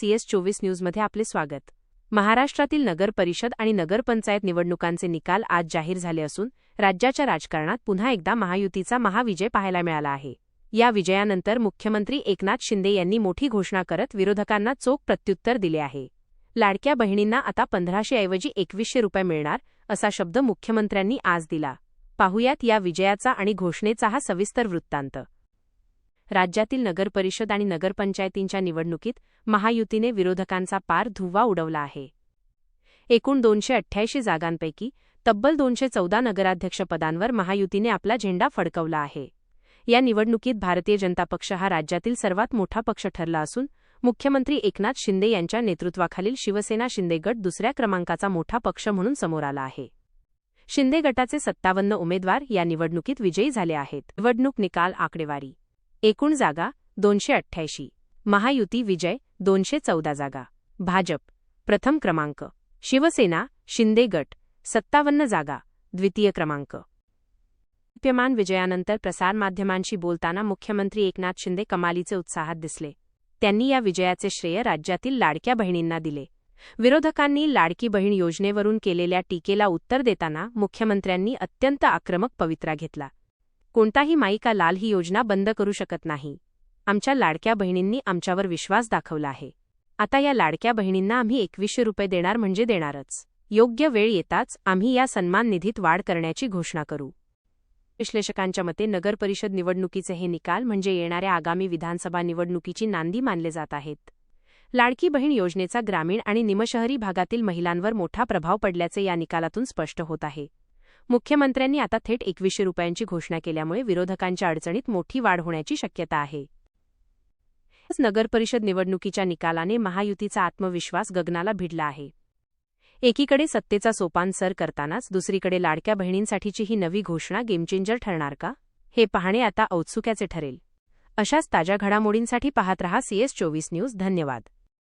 CS24 न्यूजमध्ये आपले स्वागत। महाराष्ट्रातील नगर परिषद आणि नगरपंचायत निवडणुकांचे निकाल आज जाहीर झाले असून राज्याच्या राजकारणात पुन्हा एकदा महायुतीचा महाविजय पाहायला मिळाला आहे। या विजयानंतर मुख्यमंत्री एकनाथ शिंदे यांनी मोठी घोषणा करत विरोधकांना चोख प्रत्युत्तर दिले आहे। लाडक्या बहिणींना आता 1500 ऐवजी 2100 रुपये मिळणार असा शब्द मुख्यमंत्र्यांनी आज दिला। पाहुयात या विजयाचा आणि घोषणेचा हा सविस्तर वृत्तांत। राज्यातील नगरपरिषद आणि नगरपंचायतींच्या निवडणुकीत महायुतीने विरोधकांचा पार धुव्वा उडवला आहे। एकूण 288 जागांपैकी तब्बल 214 नगराध्यक्षपदांवर महायुतीने आपला झेंडा फडकवला आहे। या निवडणुकीत भारतीय जनता पक्ष हा राज्यातील सर्वात मोठा पक्ष ठरला असून मुख्यमंत्री एकनाथ शिंदे यांच्या नेतृत्वाखालील शिवसेना शिंदे गट दुसऱ्या क्रमांकाचा मोठा पक्ष म्हणून समोर आला आहे। शिंदे गटाचे 57 उमेदवार या निवडणुकीत विजयी झाले आहेत। निवडणूक निकाल आकडेवारी। एकूण जागा 288, महायुती विजय 214 जागा, भाजप प्रथम क्रमांक, शिवसेना शिंदे गट 57 जागा द्वितीय क्रमांक। विद्यमान विजयानंतर प्रसारमाध्यमांशी बोलताना मुख्यमंत्री एकनाथ शिंदे कमालीचे उत्साहात दिसले। त्यांनी या विजयाचे श्रेय राज्यातील लाडक्या बहिणींना दिले। विरोधकांनी लाडकी बहीण योजनेवरून केलेल्या टीकेला उत्तर देताना मुख्यमंत्र्यांनी अत्यंत आक्रमक पवित्रा घेतला। कोणताही माईका लाल ही योजना बंद करू शकत नाही। आमच्या लाडक्या बहिणींनी आमच्यावर विश्वास दाखवला आहे। आता या लाडक्या बहिणींना आम्ही 2100 रुपये देणार म्हणजे देणारच। योग्य वेळ येताच आम्ही या सन्मान निधीत वाढ करण्याची घोषणा करू। विश्लेषकांच्या मते नगरपरिषद निवडणुकीचे हे निकाल म्हणजे येणाऱ्या आगामी विधानसभा निवडणुकीची नांदी मानले जात आहेत। लाडकी बहीण योजनेचा ग्रामीण आणि निमशहरी भागातील महिलांवर मोठा प्रभाव पडल्याचे या निकालातून स्पष्ट होत आहे। मुख्यमंत्र्यांनी आता थेट 2100 रुपयांची घोषणा केल्यामुळे विरोधकांच्या अडचणीत मोठी वाढ होण्याची शक्यता आहे। नगरपरिषद निवडणुकीच्या निकालाने महायुतीचा आत्मविश्वास गगनाला भिडला आहे। एकीकडे सत्तेचा सोपान सर करतानाच दुसरीकडे लाडक्या बहिणींसाठीची ही नवी घोषणा गेमचेंजर ठरणार का, हे पाहणे आता औत्सुक्याचे ठरेल। अशाच ताज्या घडामोडींसाठी पाहत रहा CS24 न्यूज। धन्यवाद।